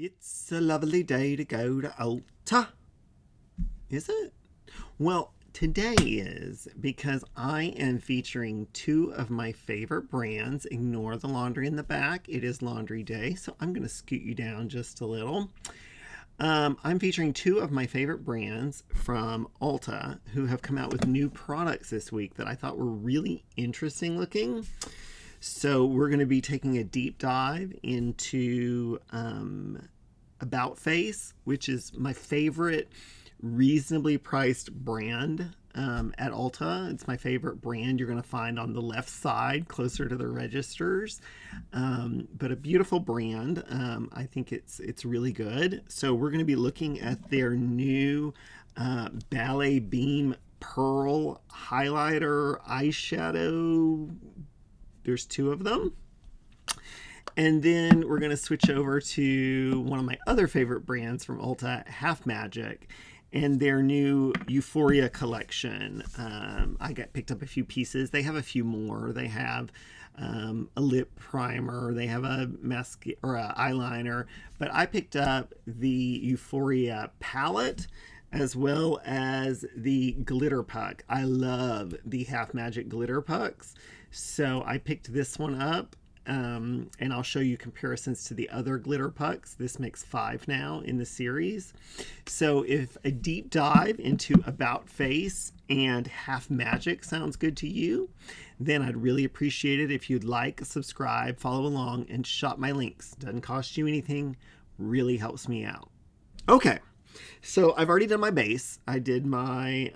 It's a lovely day to go to Ulta. Is it? Well, today is because I am featuring two of my favorite brands. Ignore the laundry in the back. It is laundry day, so I'm going to scoot you down just a little. I'm featuring two of my favorite brands from Ulta who have come out with new products this week that I thought were really interesting looking. So we're going to be taking a deep dive into About Face, which is my favorite reasonably priced brand at Ulta. It's my favorite brand you're going to find on the left side closer to the registers, but a beautiful brand. I think it's really good. So we're going to be looking at their new Ballet Beam Pearl Highlighter Eyeshadow. There's two of them. And then we're going to switch over to one of my other favorite brands from Ulta, Half Magic, and their new Euphoria collection. I picked up a few pieces. They have a few more. They have a lip primer. They have a mascara or a eyeliner. But I picked up the Euphoria palette as well as the GlitterPuck. I love the Half Magic GlitterPucks. So I picked this one up. And I'll show you comparisons to the other GlitterPucks. This makes 5 now in the series. So if a deep dive into About Face and Half Magic sounds good to you, then I'd really appreciate it if you'd like, subscribe, follow along, and shop my links. Doesn't cost you anything, really helps me out. Okay, so I've already done my base. I did my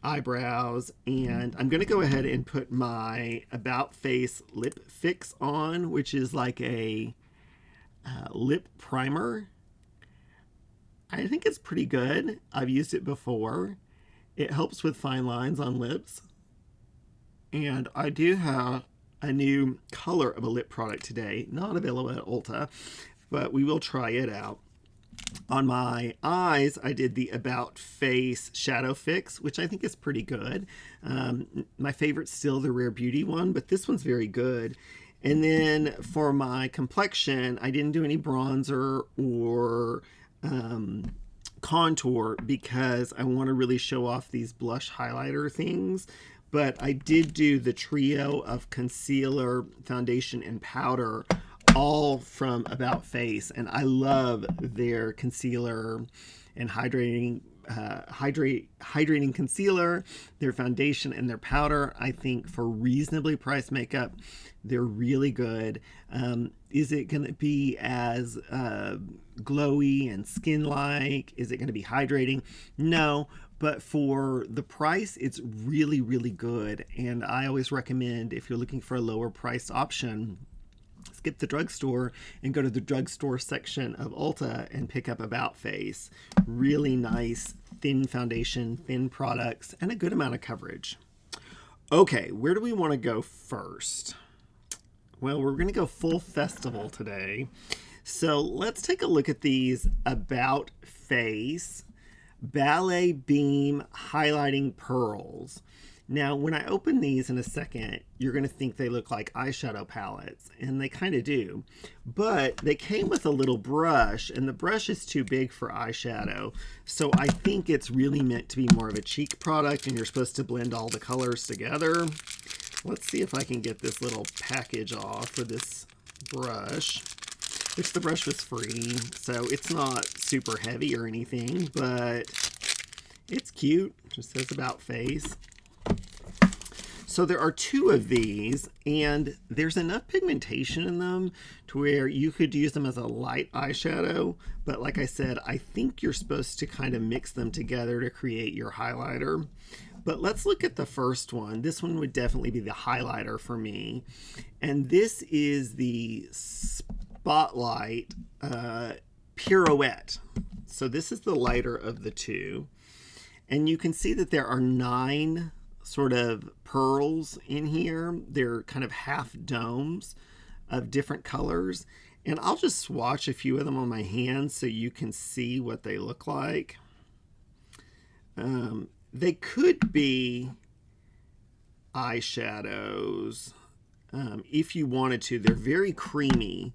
eyebrows, and I'm going to go ahead and put my About Face lip fix on, which is like a lip primer. I think it's pretty good. I've used it before. It helps with fine lines on lips, and I do have a new color of a lip product today, not available at Ulta, but we will try it out. On my eyes, I did the About Face Shadow Fix, which I think is pretty good. My favorite's still the Rare Beauty one, but this one's very good. And then for my complexion, I didn't do any bronzer or contour because I want to really show off these blush highlighter things. But I did do the trio of concealer, foundation, and powder, all from About Face, and I love their concealer and hydrating concealer, their foundation, and their powder. I think for reasonably priced makeup, they're really good. Is it going to be as glowy and skin-like? Is it going to be hydrating? No, but for the price, it's really, really good. And I always recommend, if you're looking for a lower priced option, skip the drugstore and go to the drugstore section of Ulta and pick up About Face. Really nice, thin foundation, thin products, and a good amount of coverage. Okay, where do we want to go first? Well, we're going to go full festival today. So let's take a look at these About Face Ballet Beam Highlighting Pearls. Now, when I open these in a second, you're going to think they look like eyeshadow palettes, and they kind of do. But they came with a little brush, and the brush is too big for eyeshadow. So I think it's really meant to be more of a cheek product, and you're supposed to blend all the colors together. Let's see if I can get this little package off for this brush, which the brush was free, so it's not super heavy or anything, but it's cute. It just says About Face. So there are 2 of these, and there's enough pigmentation in them to where you could use them as a light eyeshadow. But like I said, I think you're supposed to kind of mix them together to create your highlighter. But let's look at the first one. This one would definitely be the highlighter for me. And this is the Spotlight Pirouette. So this is the lighter of the 2. And you can see that there are 9 sort of pearls in here. They're kind of half domes of different colors, and I'll just swatch a few of them on my hands so you can see what they look like. They could be eyeshadows if you wanted to. They're very creamy,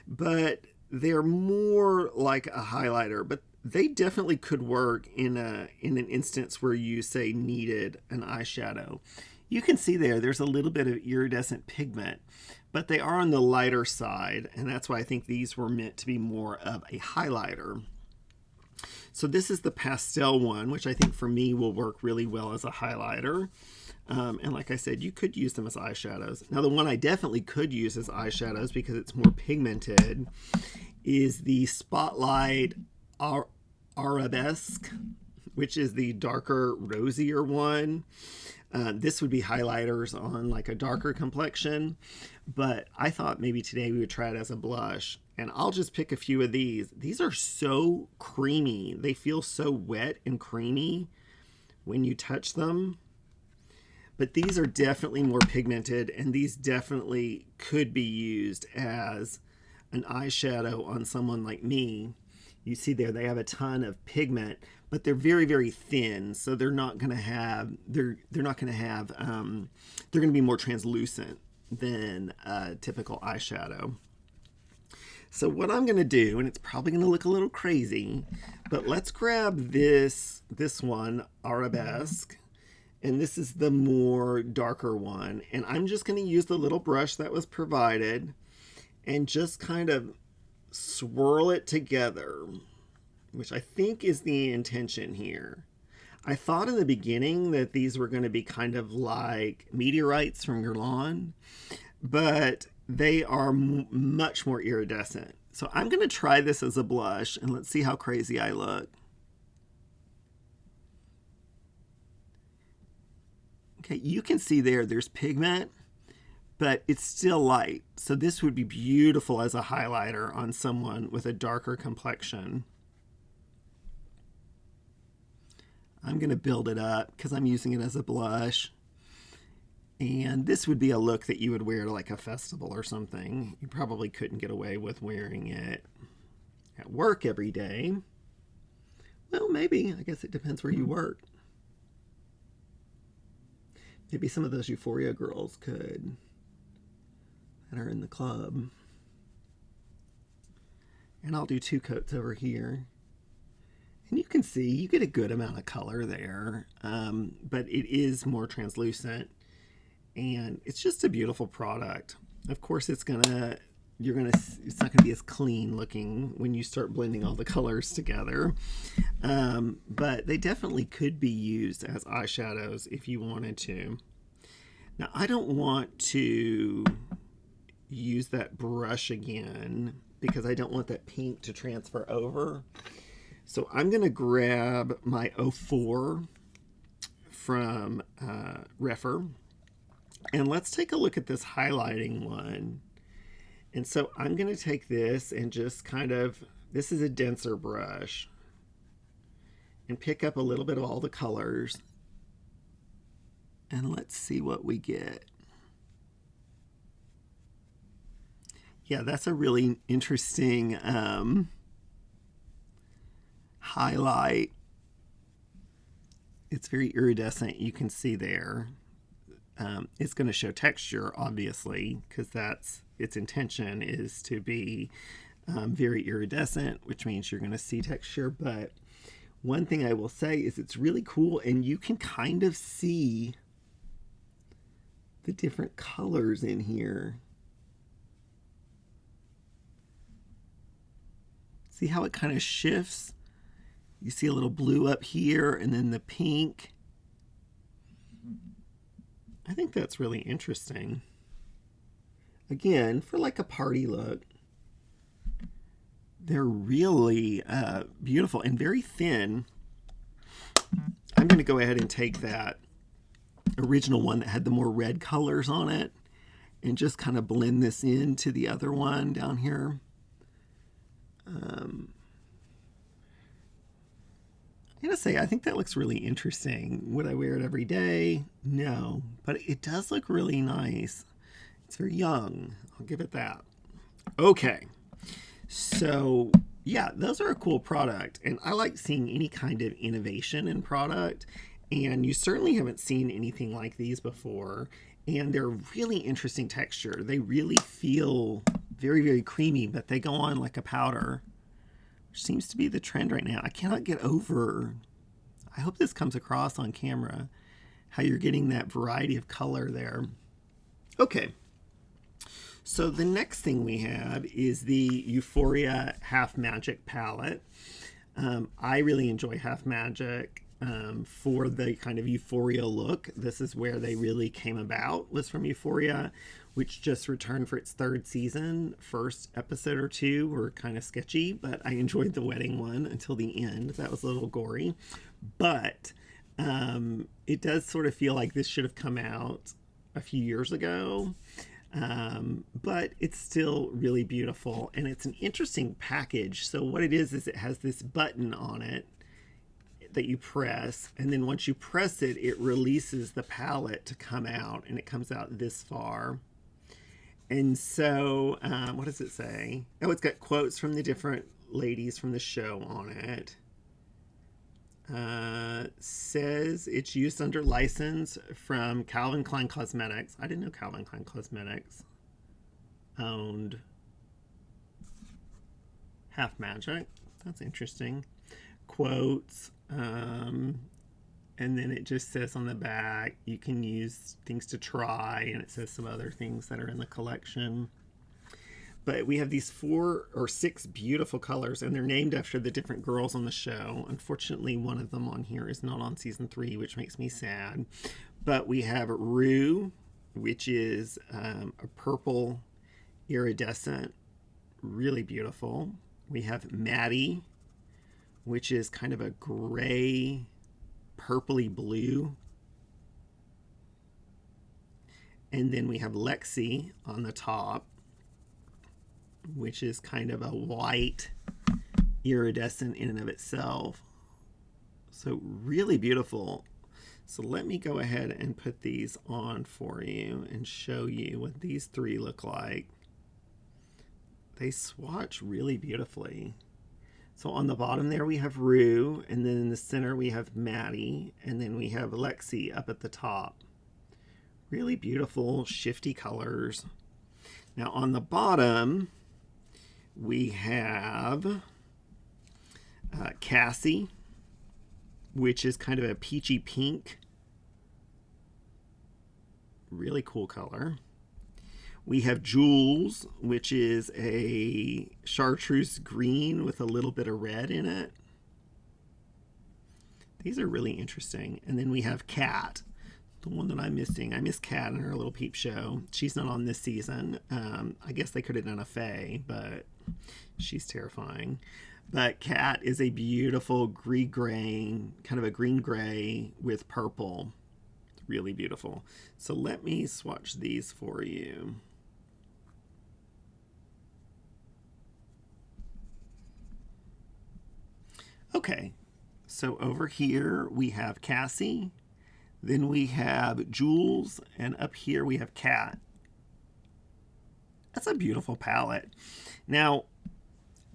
but they're more like a highlighter, but they definitely could work in an instance where you say needed an eyeshadow. You can see there's a little bit of iridescent pigment, but they are on the lighter side, and that's why I think these were meant to be more of a highlighter. So this is the pastel one, which I think for me will work really well as a highlighter. And like I said, you could use them as eyeshadows. Now the one I definitely could use as eyeshadows because it's more pigmented is the Spotlight Arabesque, which is the darker, rosier one. This would be highlighters on like a darker complexion, but I thought maybe today we would try it as a blush. And I'll just pick a few of these. These are so creamy. They feel so wet and creamy when you touch them. But these are definitely more pigmented, and these definitely could be used as an eyeshadow on someone like me. You see there, they have a ton of pigment, but they're very, very thin, so they're not going to have, they're going to be more translucent than a typical eyeshadow. So what I'm going to do, and it's probably going to look a little crazy, but let's grab this one, Arabesque, and this is the more darker one, and I'm just going to use the little brush that was provided and just kind of swirl it together, which I think is the intention here. I thought in the beginning that these were going to be kind of like meteorites from your lawn, but they are much more iridescent. So I'm going to try this as a blush, and let's see how crazy I look. Okay, you can see there's pigment, but it's still light. So this would be beautiful as a highlighter on someone with a darker complexion. I'm going to build it up because I'm using it as a blush. And this would be a look that you would wear to like a festival or something. You probably couldn't get away with wearing it at work every day. Well, maybe. I guess it depends where you work. Maybe some of those Euphoria girls could that are in the club. And I'll do 2 coats over here. And you can see, you get a good amount of color there, but it is more translucent, and it's just a beautiful product. Of course, it's not going to be as clean looking when you start blending all the colors together, but they definitely could be used as eyeshadows if you wanted to. Now, I don't want to use that brush again because I don't want that pink to transfer over. So I'm going to grab my 04 from Refer, and let's take a look at this highlighting one. And so I'm going to take this and just kind of, this is a denser brush, and pick up a little bit of all the colors. And let's see what we get. Yeah, that's a really interesting highlight. It's very iridescent. You can see there. It's going to show texture, obviously, because that's its intention is to be very iridescent, which means you're going to see texture. But one thing I will say is it's really cool, and you can kind of see the different colors in here. See how it kind of shifts? You see a little blue up here and then the pink. I think that's really interesting. Again, for like a party look, they're really beautiful and very thin. I'm going to go ahead and take that original one that had the more red colors on it and just kind of blend this into the other one down here. I'm going to say, I think that looks really interesting. Would I wear it every day? No, but it does look really nice. It's very young. I'll give it that. Okay. So yeah, those are a cool product, and I like seeing any kind of innovation in product, and you certainly haven't seen anything like these before, and they're really interesting texture. They really feel very, very creamy, but they go on like a powder, which seems to be the trend right now. I cannot get over, I hope this comes across on camera, how you're getting that variety of color there. Okay, so the next thing we have is the Euphoria Half Magic palette. I really enjoy Half Magic for the kind of Euphoria look. This is where they really came about, was from Euphoria, which just returned for its third season. First episode or two were kind of sketchy, but I enjoyed the wedding one until the end. That was a little gory. But it does sort of feel like this should have come out a few years ago. But it's still really beautiful, and it's an interesting package. So what it is it has this button on it that you press, and then once you press it, it releases the palette to come out, and it comes out this far. And so what does it say? Oh, it's got quotes from the different ladies from the show on it. Says it's used under license from Calvin Klein Cosmetics. I didn't know Calvin Klein Cosmetics owned Half Magic. That's interesting. Quotes. And then it just says on the back, you can use things to try, and it says some other things that are in the collection. But we have these 4 or 6 beautiful colors, and they're named after the different girls on the show. Unfortunately, one of them on here is not on season 3, which makes me sad. But we have Rue, which is a purple iridescent, really beautiful. We have Maddie, which is kind of a gray, purpley blue. And then we have Lexi on the top, which is kind of a white iridescent in and of itself. So really beautiful. So let me go ahead and put these on for you and show you what these 3 look like. They swatch really beautifully. So on the bottom there we have Rue, and then in the center we have Maddie, and then we have Lexi up at the top. Really beautiful, shifty colors. Now on the bottom, we have Cassie, which is kind of a peachy pink. Really cool color. We have Jules, which is a chartreuse green with a little bit of red in it. These are really interesting. And then we have Kat, the one that I'm missing. I miss Kat in her little peep show. She's not on this season. I guess they could have done a Faye, but she's terrifying. But Kat is a beautiful gray, kind of a green-gray with purple. Really beautiful. So let me swatch these for you. Okay, so over here we have Cassie, then we have Jules, and up here we have Kat. That's a beautiful palette. Now,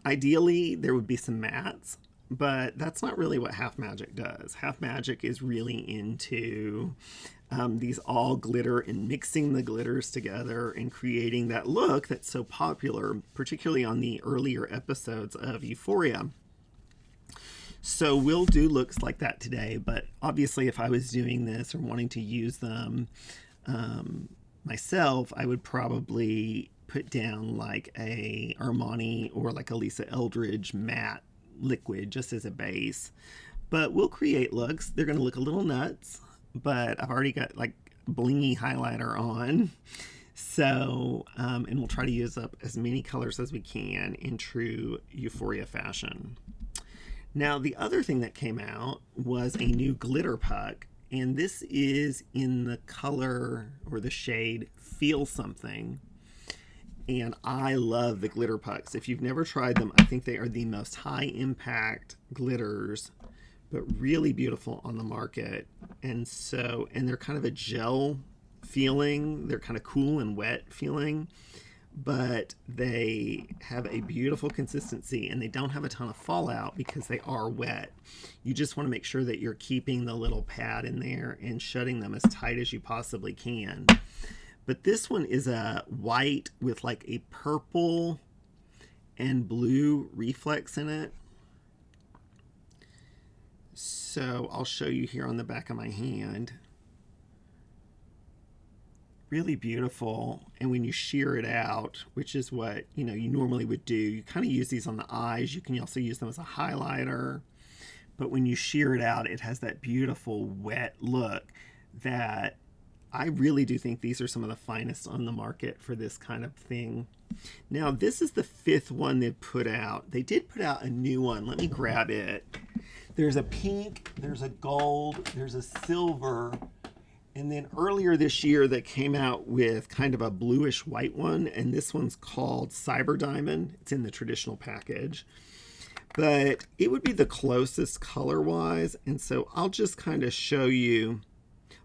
ideally there would be some mattes, but that's not really what Half Magic does. Half Magic is really into these all glitter and mixing the glitters together and creating that look that's so popular, particularly on the earlier episodes of Euphoria. So we'll do looks like that today, but obviously if I was doing this or wanting to use them myself, I would probably put down like a Armani or like a Lisa Eldridge matte liquid just as a base. But we'll create looks. They're going to look a little nuts, but I've already got like blingy highlighter on. So, and we'll try to use up as many colors as we can in true Euphoria fashion. Now, the other thing that came out was a new GlitterPuck, and this is in the color or the shade Feel Something. And I love the GlitterPucks. If you've never tried them, I think they are the most high impact glitters, but really beautiful on the market. And they're kind of a gel feeling. They're kind of cool and wet feeling, but they have a beautiful consistency, and they don't have a ton of fallout because they are wet. You just want to make sure that you're keeping the little pad in there and shutting them as tight as you possibly can. But this one is a white with like a purple and blue reflex in it. So I'll show you here on the back of my hand. Really beautiful. And when you shear it out, which is what you normally would do, you kind of use these on the eyes. You can also use them as a highlighter. But when you shear it out, it has that beautiful wet look that I really do think these are some of the finest on the market for this kind of thing. Now, this is the 5th one they've put out. They did put out a new one. Let me grab it. There's a pink, there's a gold, there's a silver, and then earlier this year they came out with kind of a bluish white one, and this one's called Cyber Diamond. It's in the traditional package. But it would be the closest color-wise, and so I'll just kind of show you.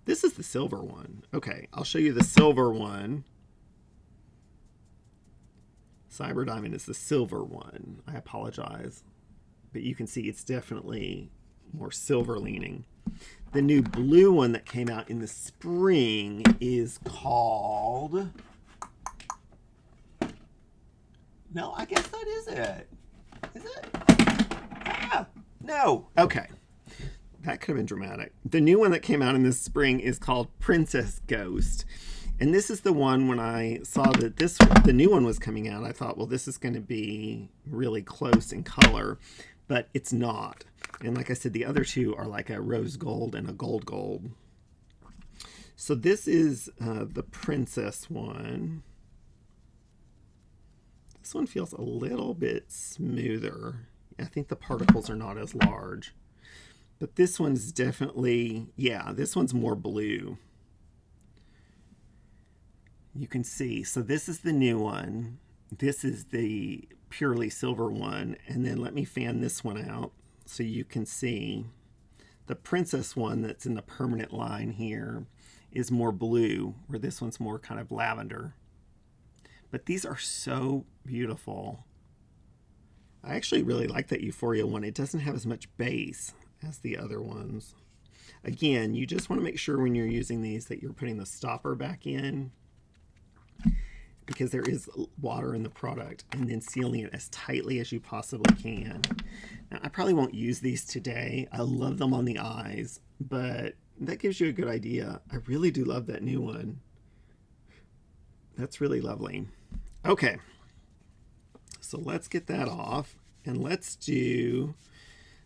This is the silver one. Okay, I'll show you the silver one. Cyber Diamond is the silver one. I apologize. But you can see it's definitely more silver leaning. The new blue one that came out in the spring is called... No, I guess that is it. Is it? Ah, no. Okay. That could have been dramatic. The new one that came out in the spring is called Princess Ghost. And this is the one when I saw that the new one was coming out, I thought, well, this is going to be really close in color. But it's not. And like I said, the other two are like a rose gold and a gold gold. So this is the Princess one. This one feels a little bit smoother. I think the particles are not as large. But this one's definitely, yeah, this one's more blue. You can see. So this is the new one. This is the purely silver one. And then let me fan this one out so you can see. The Princess one that's in the permanent line here is more blue, where this one's more kind of lavender. But these are so beautiful. I actually really like that Euphoria one. It doesn't have as much base as the other ones. Again, you just want to make sure when you're using these that you're putting the stopper back in, because there is water in the product, and then sealing it as tightly as you possibly can. Now, I probably won't use these today. I love them on the eyes, but that gives you a good idea. I really do love that new one. That's really lovely. Okay, so let's get that off, and let's do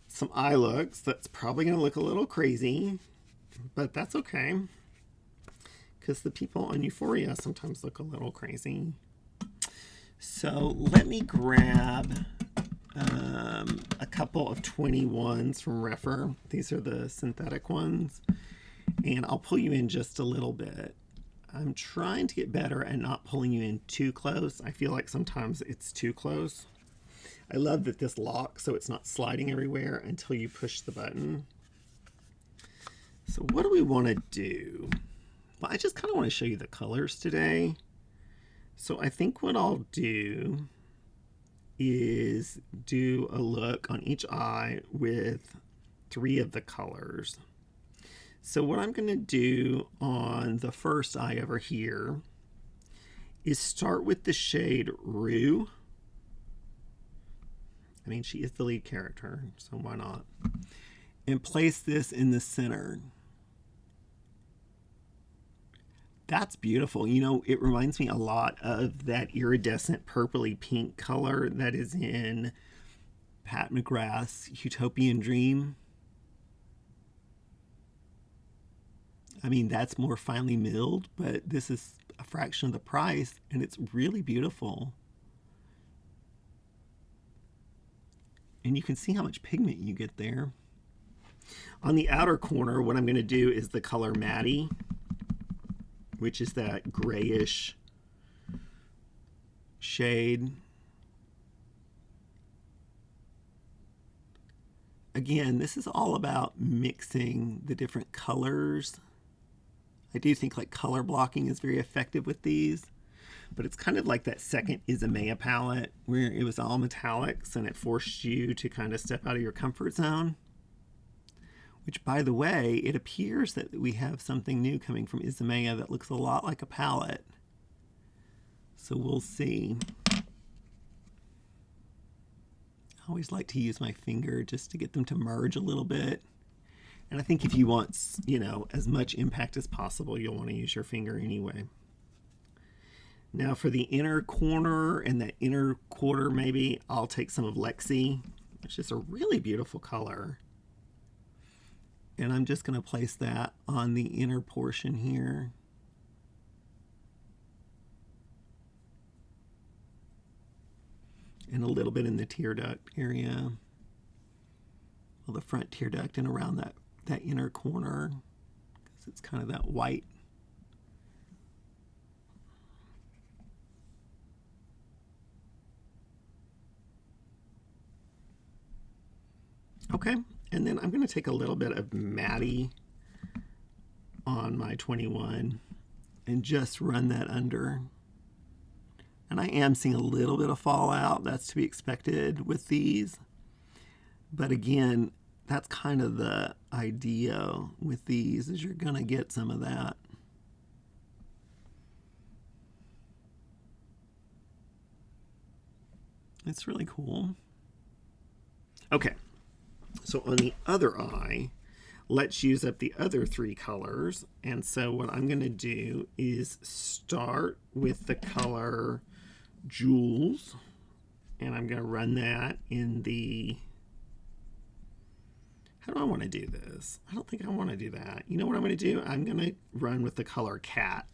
some eye looks. That's probably going to look a little crazy, but that's okay, because the people on Euphoria sometimes look a little crazy. So let me grab a couple of 21s from Refer. These are the synthetic ones, and I'll pull you in just a little bit. I'm trying to get better at not pulling you in too close. I feel like sometimes it's too close. I love that this locks so it's not sliding everywhere until you push the button. So what do we want to do? Well, I just kind of want to show you the colors today. So I think what I'll do is do a look on each eye with 3 of the colors. So what I'm going to do on the first eye over here is start with the shade Rue. I mean, she is the lead character, so why not? And place this in the center. That's beautiful. You know, it reminds me a lot of that iridescent purpley pink color that is in Pat McGrath's Utopian Dream. I mean, that's more finely milled, but this is a fraction of the price, and it's really beautiful. And you can see how much pigment you get there. On the outer corner, what I'm going to do is the color Maddie, which is that grayish shade. Again, this is all about mixing the different colors. I do think like color blocking is very effective with these, but it's kind of like that second Isamaya palette where it was all metallics and it forced you to kind of step out of your comfort zone. which, by the way, it appears that we have something new coming from Izumaya that looks a lot like a palette. So we'll see. I always like to use my finger just to get them to merge a little bit. And I think if you want, you know, as much impact as possible, you'll want to use your finger anyway. Now for the inner corner and that inner quarter, maybe I'll take some of Lexi, which is a really beautiful color. And I'm just going to place that on the inner portion here. And a little bit in the tear duct area. Well, the front tear duct and around that inner corner, because it's kind of that white. Okay, and then I'm going to take a little bit of Maddie on my 21 and just run that under. And I am seeing a little bit of fallout. That's to be expected with these. But again, that's kind of the idea with these, is you're going to get some of that. It's really cool. Okay. So on the other eye, let's use up the other three colors. And so what I'm going to do is start with the color Jewels. And I'm going to run that in the... How do I want to do this? I don't think I want to do that. You know what I'm going to do? I'm going to run with the color Cat.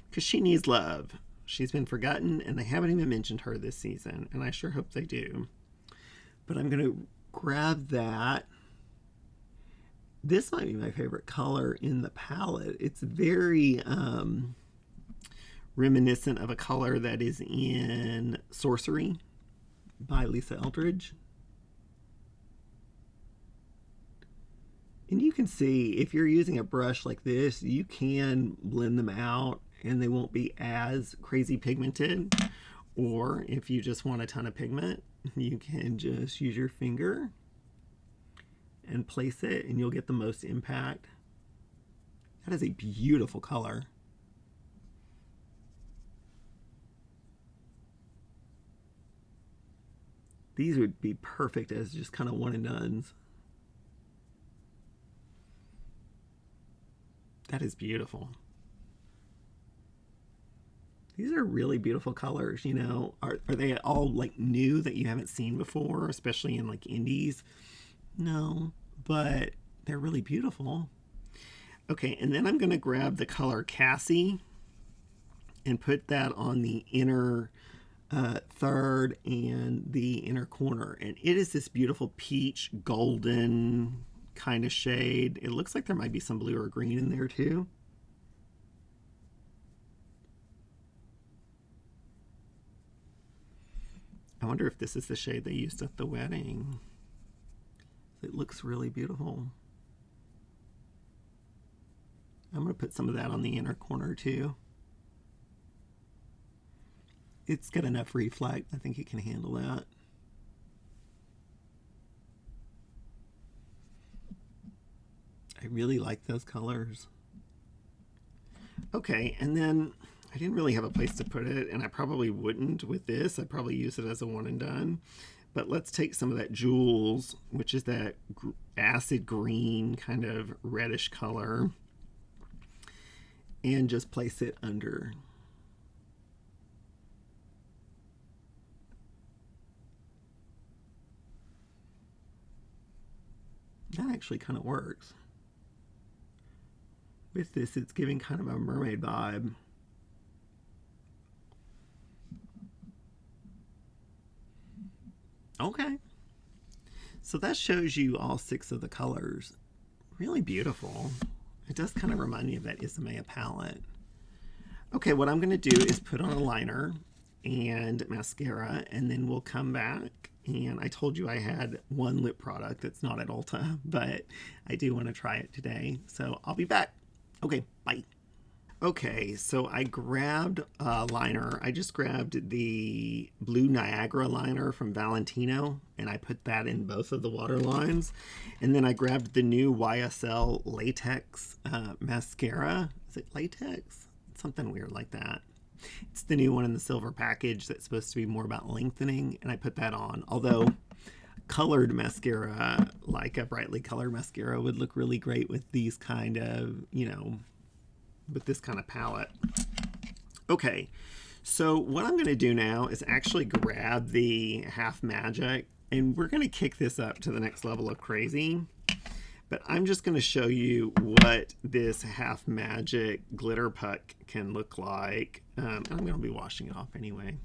Because she needs love. She's been forgotten, and they haven't even mentioned her this season. And I sure hope they do. But I'm going to grab that. This might be my favorite color in the palette. It's very reminiscent of a color that is in Sorcery by Lisa Eldridge. And you can see, if you're using a brush like this, you can blend them out and they won't be as crazy pigmented. Or if you just want a ton of pigment, you can just use your finger and place it and you'll get the most impact. That is a beautiful color. These would be perfect as just kind of one and dones. That is beautiful. These are really beautiful colors, you know. Are they all like new that you haven't seen before, especially in like indies? No, but they're really beautiful. Okay, and then I'm going to grab the color Cassie and put that on the inner third and the inner corner. And it is this beautiful peach golden kind of shade. It looks like there might be some blue or green in there too. I wonder if this is the shade they used at the wedding. It looks really beautiful. I'm going to put some of that on the inner corner too. It's got enough reflect. I think it can handle that. I really like those colors. Okay, and then I didn't really have a place to put it, and I probably wouldn't with this. I'd probably use it as a one and done. But let's take some of that Jewels, which is that acid green kind of reddish color, and just place it under. That actually kind of works. With this, it's giving kind of a mermaid vibe. Okay. So that shows you all 6 of the colors. Really beautiful. It does kind of remind me of that Izumaya palette. Okay, what I'm going to do is put on a liner and mascara, and then we'll come back. And I told you I had one lip product. It's not at Ulta, but I do want to try it today. So I'll be back. Okay, bye. Okay, so I grabbed a liner. I just grabbed the blue Niagara liner from Valentino, and I put that in both of the water lines. And then I grabbed the new YSL latex mascara. Is it latex? Something weird like that. It's the new one in the silver package that's supposed to be more about lengthening, and I put that on. Although colored mascara, like a brightly colored mascara, would look really great with these kind of, with this kind of palette. Okay, so what I'm going to do now is actually grab the Half Magic, and we're going to kick this up to the next level of crazy. But I'm just going to show you what this Half Magic GlitterPuck can look like. I'm going to be washing it off anyway.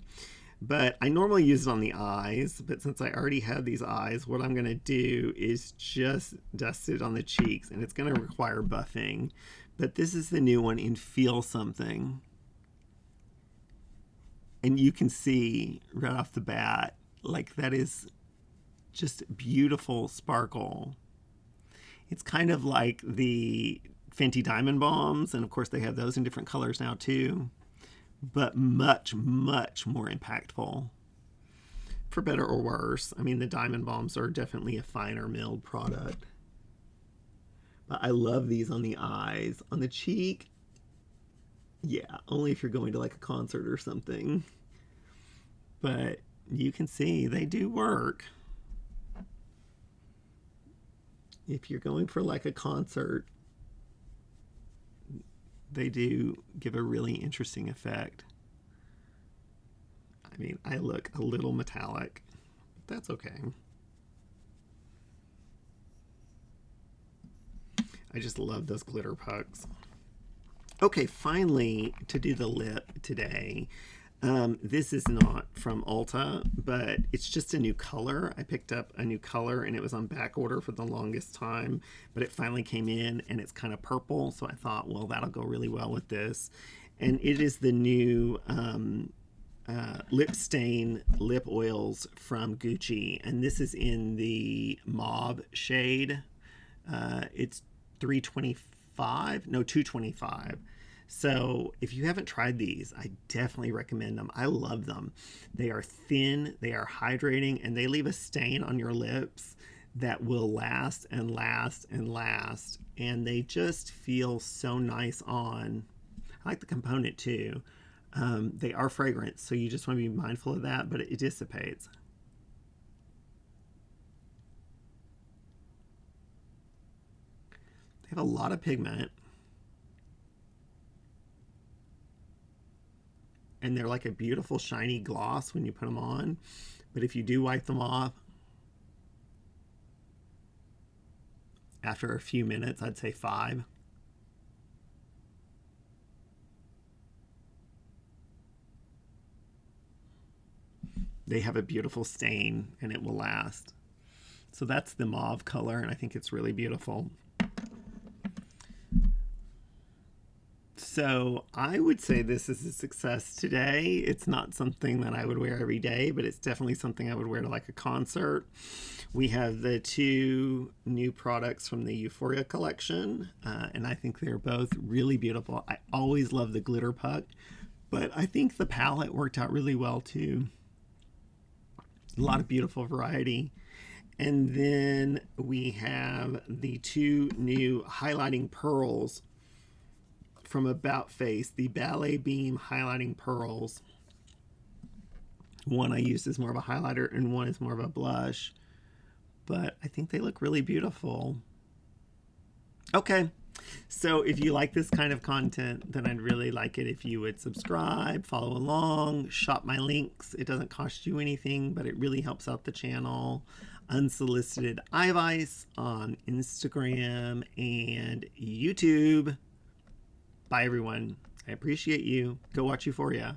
But I normally use it on the eyes, but since I already have these eyes, what I'm going to do is just dust it on the cheeks, and it's going to require buffing. But this is the new one in Feel Something. And you can see right off the bat, like that is just beautiful sparkle. It's kind of like the Fenty Diamond Bombs, and of course they have those in different colors now too, but much, much more impactful. For better or worse. I mean, the Diamond Bombs are definitely a finer milled product. But I love these on the eyes. On the cheek, yeah, only if you're going to like a concert or something. But you can see they do work. If you're going for like a concert, they do give a really interesting effect. I mean, I look a little metallic, but that's okay. I just love those glitter pucks. Okay, finally, to do the lip today. This is not from Ulta, but it's just a new color. I picked up a new color and it was on back order for the longest time, but it finally came in and it's kind of purple. So I thought, well, that'll go really well with this. And it is the new lip stain lip oils from Gucci. And this is in the mauve shade. It's 325, no, 225. So if you haven't tried these, I definitely recommend them. I love them. They are thin, they are hydrating, and they leave a stain on your lips that will last and last and last. And they just feel so nice on. I like the component too. They are fragrant, so you just want to be mindful of that, but it dissipates. They have a lot of pigment. And they're like a beautiful shiny gloss when you put them on. But if you do wipe them off, after a few minutes, I'd say 5. They have a beautiful stain and it will last. So that's the mauve color, and I think it's really beautiful. So I would say this is a success today. It's not something that I would wear every day, but it's definitely something I would wear to like a concert. We have the 2 new products from the Euphoria collection, and I think they're both really beautiful. I always love the GlitterPuck, but I think the palette worked out really well too. A lot of beautiful variety. And then we have the 2 new highlighting pearls from About Face, the Ballet Beam highlighting pearls. One I used as more of a highlighter and one is more of a blush, but I think they look really beautiful. Okay, so if you like this kind of content, then I'd really like it if you would subscribe, follow along, shop my links. It doesn't cost you anything, but it really helps out the channel. Unsolicited advice on Instagram and YouTube. Bye, everyone. I appreciate you. Go watch Euphoria.